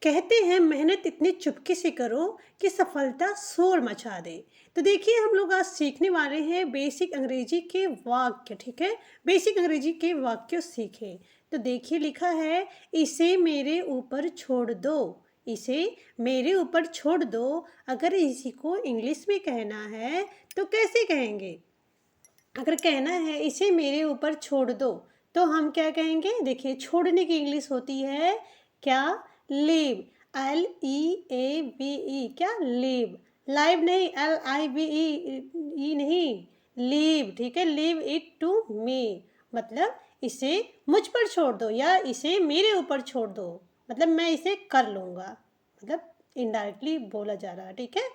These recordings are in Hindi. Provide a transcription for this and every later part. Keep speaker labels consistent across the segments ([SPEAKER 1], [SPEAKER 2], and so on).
[SPEAKER 1] कहते हैं मेहनत इतनी चुपके से करो कि सफलता शोर मचा दे। तो देखिए हम लोग आज सीखने वाले हैं बेसिक अंग्रेजी के वाक्य, ठीक है। बेसिक अंग्रेजी के वाक्य सीखें। तो देखिए लिखा है, इसे मेरे ऊपर छोड़ दो। इसे मेरे ऊपर छोड़ दो। अगर इसी को इंग्लिश में कहना है तो कैसे कहेंगे? अगर कहना है इसे मेरे ऊपर छोड़ दो तो हम क्या कहेंगे? देखिए छोड़ने की इंग्लिश होती है क्या? लीव। LEAVE। क्या? लीव। लाइव नहीं, LIVE नहीं, लीव, ठीक है। लीव इट टू मी मतलब इसे मुझ पर छोड़ दो या इसे मेरे ऊपर छोड़ दो, मतलब मैं इसे कर लूँगा, मतलब इनडायरेक्टली बोला जा रहा है, ठीक है।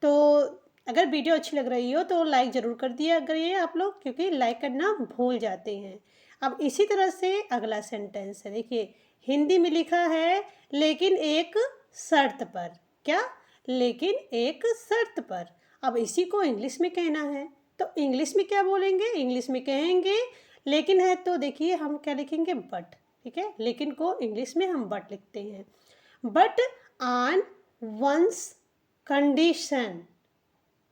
[SPEAKER 1] तो अगर वीडियो अच्छी लग रही हो तो लाइक ज़रूर कर दिया करिए आप लोग, क्योंकि लाइक करना भूल जाते हैं। अब इसी तरह से अगला सेंटेंस है, देखिए हिंदी में लिखा है लेकिन एक शर्त पर। क्या? लेकिन एक शर्त पर। अब इसी को इंग्लिश में कहना है तो इंग्लिश में क्या बोलेंगे? इंग्लिश में कहेंगे लेकिन है तो देखिए हम क्या लिखेंगे? बट, ठीक है। लेकिन को इंग्लिश में हम बट लिखते हैं। But on once condition.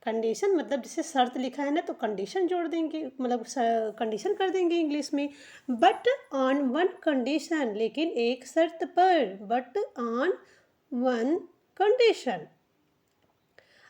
[SPEAKER 1] Condition मतलब जैसे शर्त लिखा है ना तो कंडीशन जोड़ देंगे, मतलब कंडीशन कर देंगे इंग्लिश में। बट ऑन वन कंडीशन, लेकिन एक शर्त पर। But on one condition.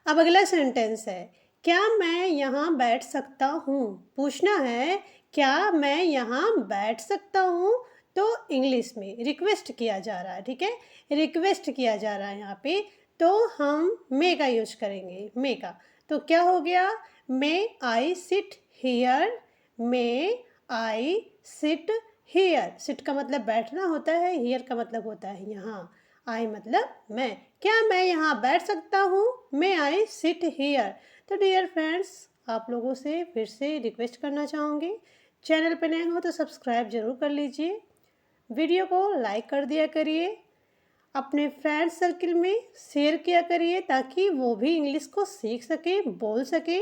[SPEAKER 1] अब अगला सेंटेंस है, क्या मैं यहाँ बैठ सकता हूँ? पूछना है क्या मैं यहाँ बैठ सकता हूँ? तो इंग्लिश में रिक्वेस्ट किया जा रहा है, ठीक है। रिक्वेस्ट किया जा रहा है यहाँ पे, तो हम मे का यूज करेंगे, मे का। तो क्या हो गया? May I sit here. May I sit here. Sit का मतलब बैठना होता है, हियर का मतलब होता है यहाँ। आई मतलब मैं। क्या मैं यहाँ बैठ सकता हूँ? मे आई सिट हियर। तो डियर फ्रेंड्स, आप लोगों से फिर से रिक्वेस्ट करना चाहूँगी, चैनल पर नए हो तो सब्सक्राइब जरूर कर लीजिए, वीडियो को लाइक कर दिया करिए, अपने फ्रेंड सर्किल में शेयर किया करिए ताकि वो भी इंग्लिश को सीख सके, बोल सके।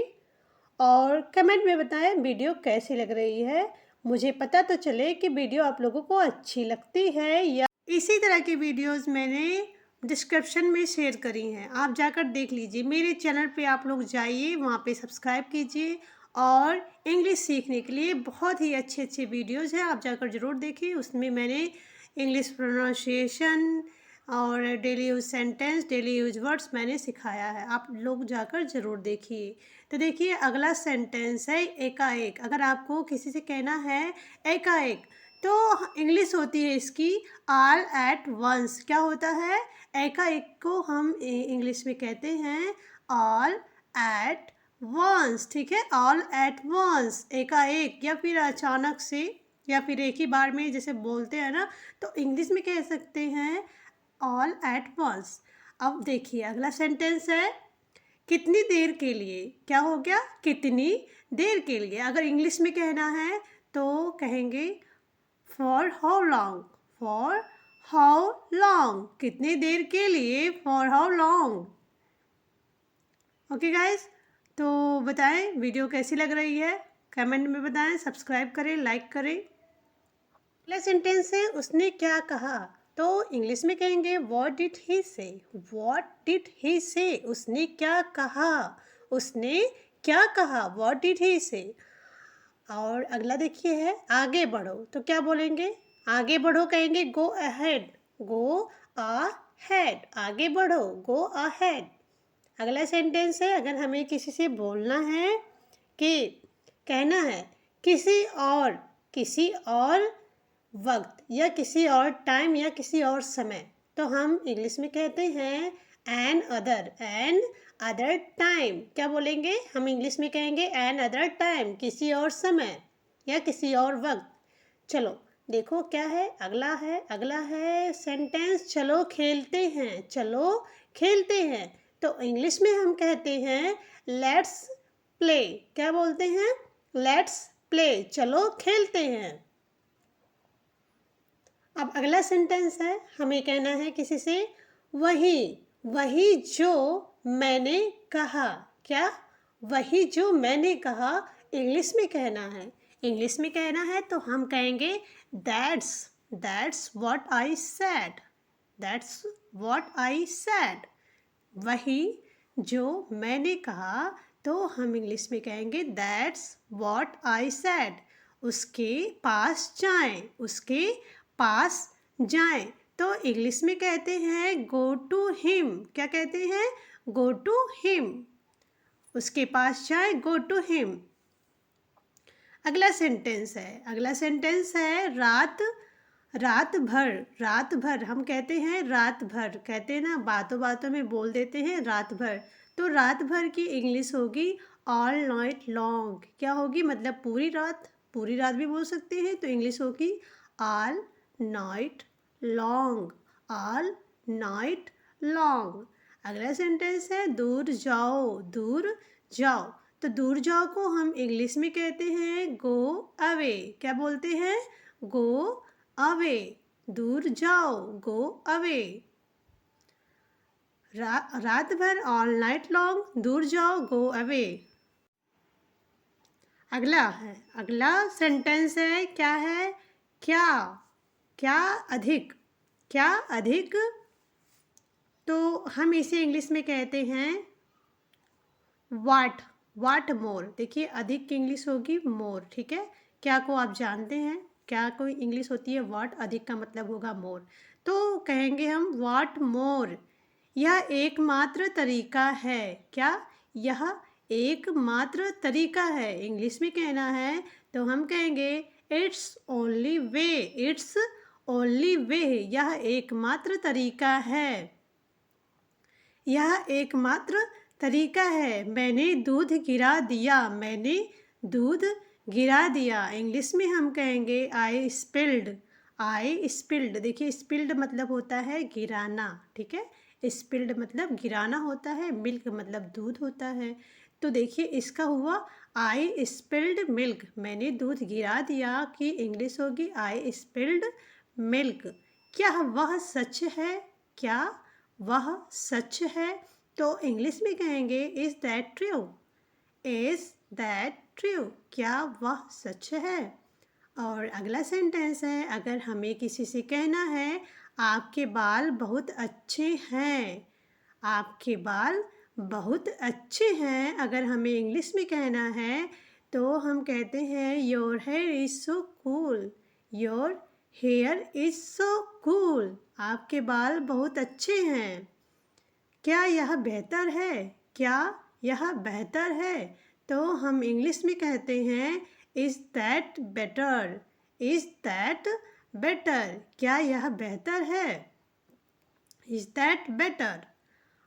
[SPEAKER 1] और कमेंट में बताएं वीडियो कैसी लग रही है, मुझे पता तो चले कि वीडियो आप लोगों को अच्छी लगती है। या इसी तरह की वीडियोस मैंने डिस्क्रिप्शन में शेयर करी हैं, आप जाकर देख लीजिए। मेरे चैनल पे आप लोग जाइए, वहाँ पे सब्सक्राइब कीजिए और इंग्लिश सीखने के लिए बहुत ही अच्छे अच्छे वीडियोस हैं, आप जाकर ज़रूर देखिए। उसमें मैंने इंग्लिश प्रोनाउंसिएशन और daily use sentence, daily use words मैंने सिखाया है, आप लोग जाकर ज़रूर देखिए। तो देखिए अगला सेंटेंस है एकाएक। अगर आपको किसी से कहना है एकाएक तो इंग्लिश होती है इसकी ऑल एट वंस। क्या होता है? एकाएक को हम इंग्लिश में कहते हैं ऑल एट वंस, ठीक है। ऑल एट वंस, एकाएक या फिर अचानक से या फिर एक ही बार में जैसे बोलते हैं ना, तो इंग्लिश में कह सकते हैं ऑल एट वंस। अब देखिए अगला सेंटेंस है कितनी देर के लिए। क्या हो गया? कितनी देर के लिए। अगर इंग्लिश में कहना है तो कहेंगे for how long. For how long, कितनी देर के लिए, for how long. Okay guys, तो बताएं वीडियो कैसी लग रही है, कमेंट में बताएं, सब्सक्राइब करें, लाइक करें। अगला सेंटेंस है उसने क्या कहा। तो इंग्लिश में कहेंगे व्हाट डिड ही से। व्हाट डिड ही से, उसने क्या कहा। उसने क्या कहा, व्हाट डिड ही से। और अगला देखिए है आगे बढ़ो। तो क्या बोलेंगे? आगे बढ़ो कहेंगे गो अहेड। गो अहेड, आगे बढ़ो, गो अहेड। अगला सेंटेंस है अगर हमें किसी से बोलना है कि कहना है किसी और वक्त या किसी और टाइम या किसी और समय, तो हम इंग्लिश में कहते हैं एन अदर टाइम। क्या बोलेंगे? हम इंग्लिश में कहेंगे एन अदर टाइम, किसी और समय या किसी और वक्त। चलो देखो क्या है, अगला है सेंटेंस चलो खेलते हैं। चलो खेलते हैं, तो इंग्लिश में हम कहते हैं लेट्स प्ले। क्या बोलते हैं? लेट्स प्ले, चलो खेलते हैं। अब अगला सेंटेंस है हमें कहना है किसी से वही जो मैंने कहा। क्या? वही जो मैंने कहा इंग्लिश में कहना है। इंग्लिश में कहना है तो हम कहेंगे that's what I said. That's what I said. वही जो मैंने कहा, तो हम इंग्लिश में कहेंगे that's what I said. उसके पास जाएं, उसके पास जाएं, तो इंग्लिश में कहते हैं go to him. क्या कहते हैं? go to him. उसके पास जाएं, go to him. अगला सेंटेंस है रात भर हम कहते हैं रात भर, कहते हैं ना, बातों बातों में बोल देते हैं रात भर, तो रात भर की इंग्लिश होगी ऑल नाइट लॉन्ग. क्या होगी? मतलब पूरी रात भी बोल सकते हैं, तो इंग्लिश होगी all night long. All night long. अगला सेंटेंस है दूर जाओ, तो दूर जाओ को हम इंग्लिश में कहते हैं गो अवे. क्या बोलते हैं? Go away. दूर जाओ, गो अवे. रात भर ऑल नाइट लॉन्ग, दूर जाओ, गो अवे. अगला सेंटेंस है क्या है? क्या अधिक, तो हम इसे इंग्लिश में कहते हैं वाट मोर. देखिए अधिक की इंग्लिश होगी मोर. ठीक है, क्या को आप जानते हैं? क्या कोई इंग्लिश होती है वाट, अधिक का मतलब होगा मोर, तो कहेंगे हम वाट मोर. यह एकमात्र तरीका है. क्या? यह एकमात्र तरीका है. इंग्लिश में कहना है तो हम कहेंगे इट्स ओनली वे. यह एकमात्र तरीका है. यह एकमात्र तरीका है. मैंने दूध गिरा दिया. इंग्लिश में हम कहेंगे आई स्पिल्ड. देखिए स्पिल्ड मतलब होता है गिराना. ठीक है, स्पिल्ड मतलब गिराना होता है, मिल्क मतलब दूध होता है. तो देखिए इसका हुआ आई स्पिल्ड मिल्क. मैंने दूध गिरा दिया की इंग्लिश होगी आई स्पिल्ड मिल्क. क्या वह सच है? तो इंग्लिश में कहेंगे इज़ दैट ट्रू. क्या वह सच है? और अगला सेंटेंस है अगर हमें किसी से कहना है आपके बाल बहुत अच्छे हैं. अगर हमें इंग्लिश में कहना है तो हम कहते हैं your here is so cool. आपके बाल बहुत अच्छे हैं. क्या यह बेहतर है? तो हम इंग्लिश में कहते हैं इज़ दैट बेटर. क्या यह बेहतर है? Is that better.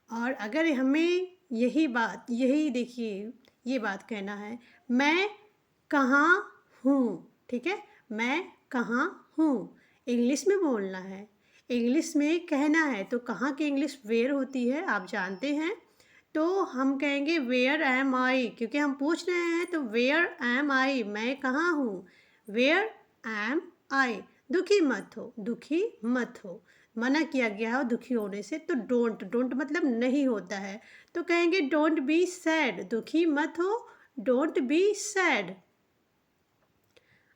[SPEAKER 1] और अगर हमें यही देखिए ये बात कहना है मैं कहाँ हूँ. ठीक है, मैं कहाँ हूँ इंग्लिश में बोलना है. इंग्लिश में कहना है तो कहाँ की इंग्लिश वेयर होती है, आप जानते हैं. तो हम कहेंगे वेयर एम आई, क्योंकि हम पूछ रहे हैं तो वेयर एम आई, मैं कहाँ हूँ. वेयर एम आई. दुखी मत हो. मना किया गया हो दुखी होने से, तो डोंट मतलब नहीं होता है, तो कहेंगे डोंट बी सैड. दुखी मत हो, डोंट बी सैड.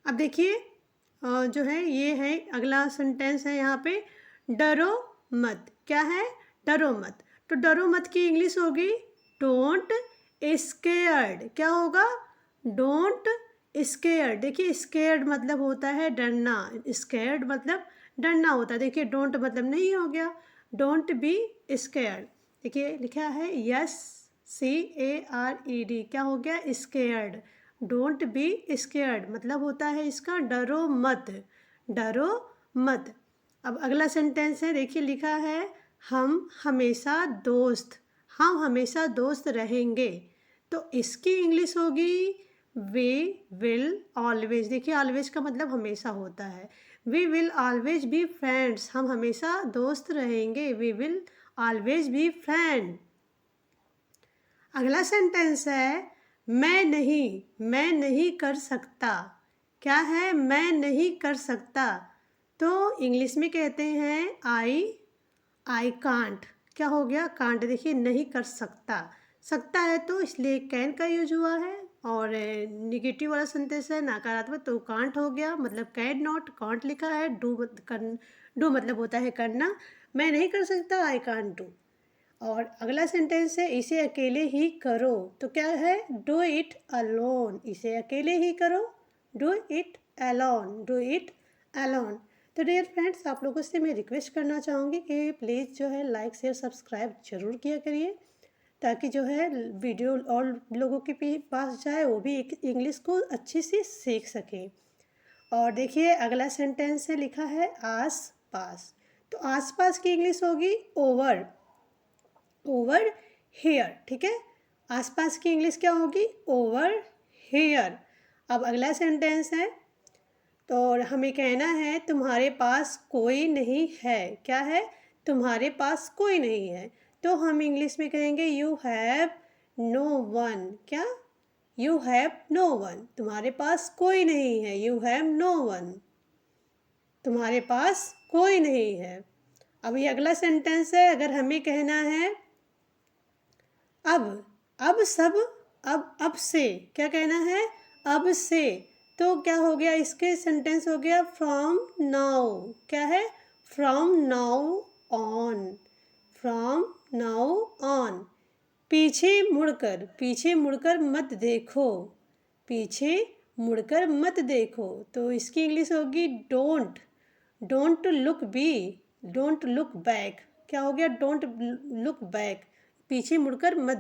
[SPEAKER 1] अब देखिए जो है ये है अगला सेंटेंस है यहाँ पे डरो मत. क्या है? डरो मत. तो डरो मत की इंग्लिश होगी डोंट स्केयर्ड. क्या होगा? Don't scared. देखिए स्केयर्ड मतलब होता है डरना, स्केयर्ड मतलब डरना होता है. देखिए डोंट मतलब नहीं हो गया, डोंट बी स्केयर्ड. देखिए लिखा है SCARED. क्या हो गया? स्केयर्ड. डोंट बी स्केयर्ड मतलब होता है इसका डरो मत. अब अगला सेंटेंस है, देखिए लिखा है हम हमेशा दोस्त रहेंगे. तो इसकी इंग्लिश होगी वी विल ऑलवेज. देखिए ऑलवेज का मतलब हमेशा होता है. We will always be friends. हम हमेशा दोस्त रहेंगे. We will always be friend. अगला सेंटेंस है मैं नहीं कर सकता. क्या है? मैं नहीं कर सकता. तो इंग्लिश में कहते हैं आई कांट. क्या हो गया? कांट. देखिए नहीं कर सकता है तो इसलिए कैन का यूज हुआ है. और निगेटिव वाला सेंटेंस है नकारात्मक, तो कांट हो गया, मतलब कैन नॉट. कांट लिखा है. डू मतलब होता है करना. मैं नहीं कर सकता, आई कांट डू। और अगला सेंटेंस है इसे अकेले ही करो, तो क्या है, डू इट अलोन, इसे अकेले ही करो, do it alone, do it alone. तो डियर फ्रेंड्स, आप लोगों से मैं रिक्वेस्ट करना चाहूँगी कि प्लीज़ जो है लाइक शेयर सब्सक्राइब जरूर किया करिए, ताकि जो है वीडियो और लोगों के पास जाए, वो भी इंग्लिश को अच्छी से सीख सकें। और देखिए अगला सेंटेंस है, लिखा है आस पास, तो आस पास की इंग्लिश होगी ओवर, ओवर हेयर, ठीक है। आसपास की इंग्लिश क्या होगी, ओवर हेयर। अब अगला सेंटेंस है, तो हमें कहना है तुम्हारे पास कोई नहीं है, क्या है, तुम्हारे पास कोई नहीं है, तो हम इंग्लिश में कहेंगे यू हैव नो वन, क्या, यू हैव नो वन, तुम्हारे पास कोई नहीं है, यू हैव नो वन, तुम्हारे पास कोई नहीं है। अब ये अगला सेंटेंस है, अगर हमें कहना है अब सब, अब से, क्या कहना है, अब से, तो क्या हो गया, इसके सेंटेंस हो गया फ्रॉम नाउ, क्या है, from now on, from now on. पीछे मुड़कर मत देखो, पीछे मुड़कर मत देखो, तो इसकी इंग्लिश होगी don't, don't look be, don't look back, क्या हो गया, डोंट लुक बैक, पीछे मुड़कर मत